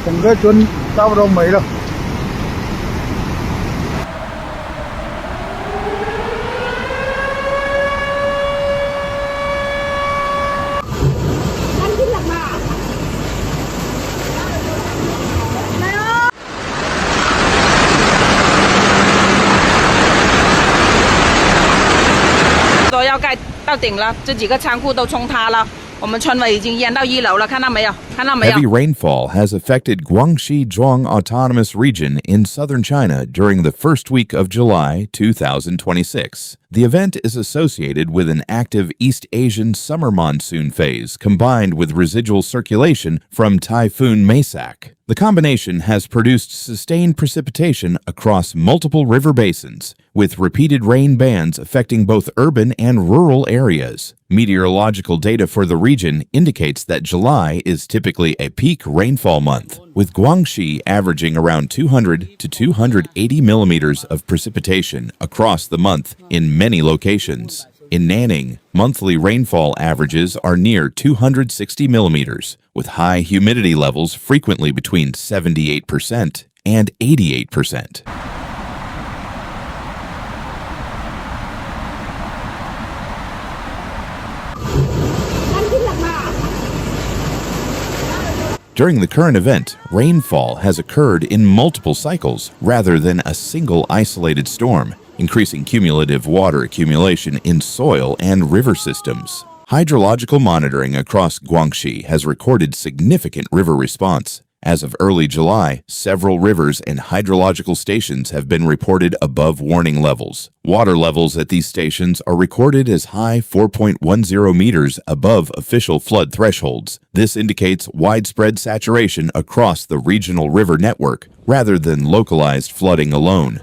整个村差不多没了。都要盖到顶了，这几个仓库都冲塌了。我们村委已经淹到1楼了，看到没有？看到没有？ Heavy rainfall has affected Guangxi Zhuang Autonomous Region in southern China during the first week of July 2026. The event is associated with an active East Asian summer monsoon phase combined with residual circulation from Typhoon Maysak. The combination has produced sustained precipitation across multiple river basins, with repeated rain bands affecting both urban and rural areas. Meteorological data for the region indicates that July is typically a peak rainfall month, with Guangxi averaging around 200 to 280 millimeters of precipitation across the month in many locations. In Nanning, monthly rainfall averages are near 260 millimeters, with high humidity levels frequently between 78% and 88%. During the current event, rainfall has occurred in multiple cycles rather than a single isolated storm, increasing cumulative water accumulation in soil and river systems. Hydrological monitoring across Guangxi has recorded significant river response. As of early July, several rivers and hydrological stations have been reported above warning levels. Water levels at these stations are recorded as high 4.10 meters above official flood thresholds. This indicates widespread saturation across the regional river network, rather than localized flooding alone.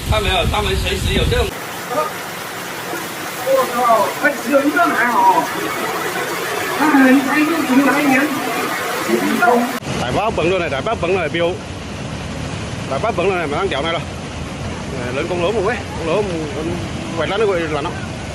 看没有，他们随时有这种。我靠，还只有一个还好，还有从来年。大包bận luôn này, đại bác bận này biểu, đại bác bận này mà đang kéo này rồi, lên con lỗ một cái, con lỗ quẹt lá nó quẹt là nó.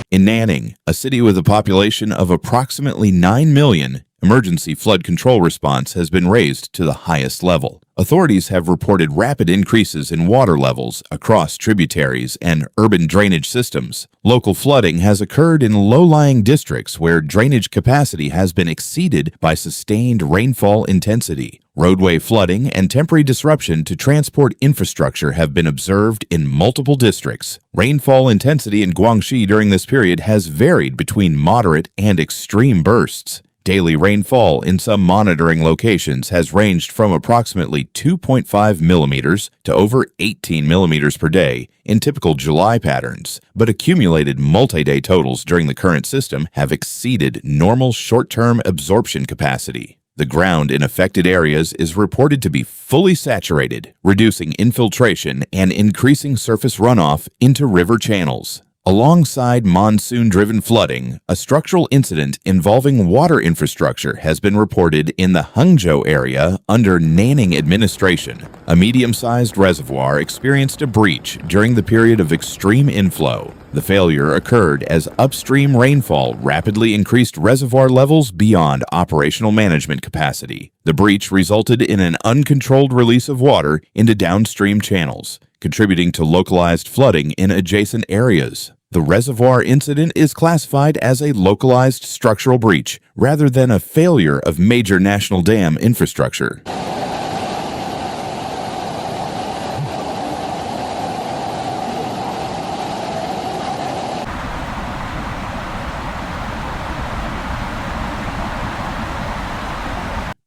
In Nanning, a city with a population of approximately 9 million, emergency flood control response has been raised to the highest level. Authorities have reported rapid increases in water levels across tributaries and urban drainage systems. Local flooding has occurred in low-lying districts where drainage capacity has been exceeded by sustained rainfall intensity. Roadway flooding and temporary disruption to transport infrastructure have been observed in multiple districts. Rainfall intensity in Guangxi during this period has varied between moderate and extreme bursts. Daily rainfall in some monitoring locations has ranged from approximately 2.5 millimeters to over 18 millimeters per day in typical July patterns, but accumulated multi-day totals during the current system have exceeded normal short-term absorption capacity. The ground in affected areas is reported to be fully saturated, reducing infiltration and increasing surface runoff into river channels. Alongside monsoon-driven flooding, a structural incident involving water infrastructure has been reported in the Hengzhou area under Nanning administration. A medium-sized reservoir experienced a breach during the period of extreme inflow. The failure occurred as upstream rainfall rapidly increased reservoir levels beyond operational management capacity. The breach resulted in an uncontrolled release of water into downstream channels, contributing to localized flooding in adjacent areas. The reservoir incident is classified as a localized structural breach rather than a failure of major national dam infrastructure.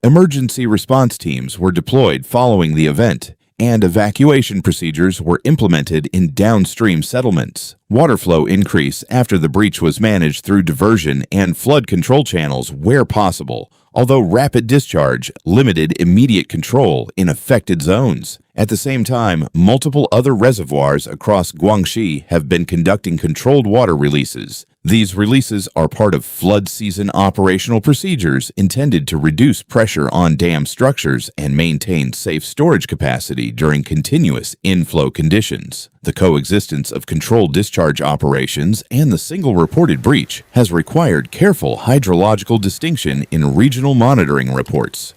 Emergency response teams were deployed following the event, and evacuation procedures were implemented in downstream settlements. Water flow increased after the breach was managed through diversion and flood control channels where possible, although rapid discharge limited immediate control in affected zones. At the same time, multiple other reservoirs across Guangxi have been conducting controlled water releases. These releases are part of flood season operational procedures intended to reduce pressure on dam structures and maintain safe storage capacity during continuous inflow conditions. The coexistence of controlled discharge operations and the single reported breach has required careful hydrological distinction in regional monitoring reports.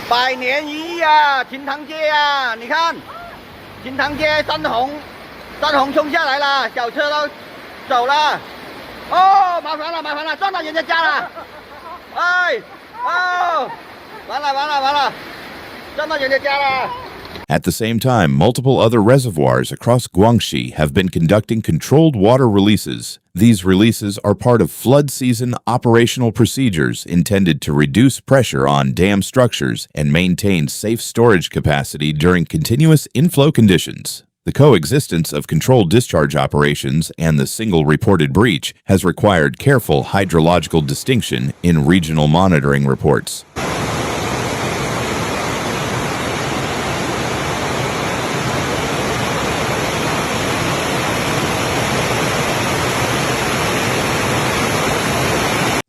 百年一遇啊，秦塘街啊，你看，秦塘街山洪冲下来了，小车都走了，哦，麻烦了，撞到人家家了，哎，哦，完了，撞到人家家了。 At the same time, multiple other reservoirs across Guangxi have been conducting controlled water releases. These releases are part of flood season operational procedures intended to reduce pressure on dam structures and maintain safe storage capacity during continuous inflow conditions. The coexistence of controlled discharge operations and the single reported breach has required careful hydrological distinction in regional monitoring reports.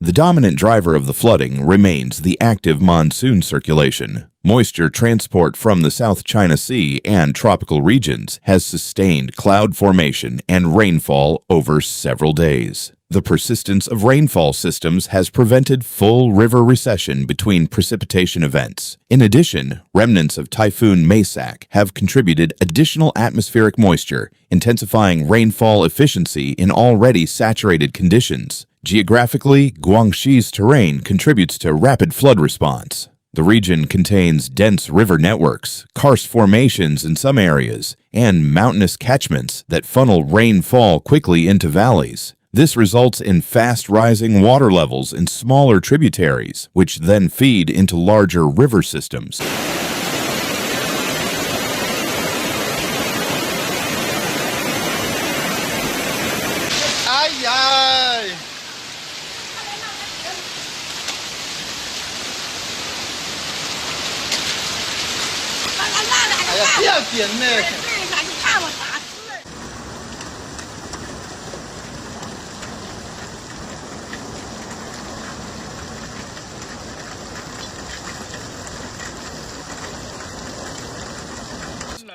The dominant driver of the flooding remains the active monsoon circulation. Moisture transport from the South China Sea and tropical regions has sustained cloud formation and rainfall over several days. The persistence of rainfall systems has prevented full river recession between precipitation events. In addition, remnants of Typhoon Maysak have contributed additional atmospheric moisture, intensifying rainfall efficiency in already saturated conditions. Geographically, Guangxi's terrain contributes to rapid flood response. The region contains dense river networks, karst formations in some areas, and mountainous catchments that funnel rainfall quickly into valleys. This results in fast-rising water levels in smaller tributaries, which then feed into larger river systems. 不要剪呢！你看我打死。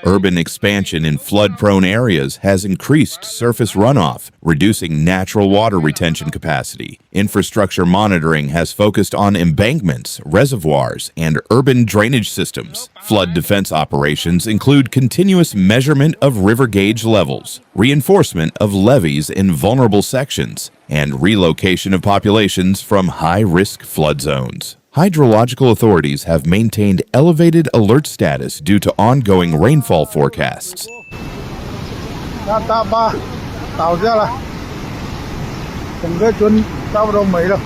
Urban expansion in flood-prone areas has increased surface runoff, reducing natural water retention capacity. Infrastructure monitoring has focused on embankments, reservoirs, and urban drainage systems. Flood defense operations include continuous measurement of river gauge levels, reinforcement of levees in vulnerable sections, and relocation of populations from high-risk flood zones. Hydrological authorities have maintained elevated alert status due to ongoing rainfall forecasts. 那大坝倒下了，整个村差不多没了。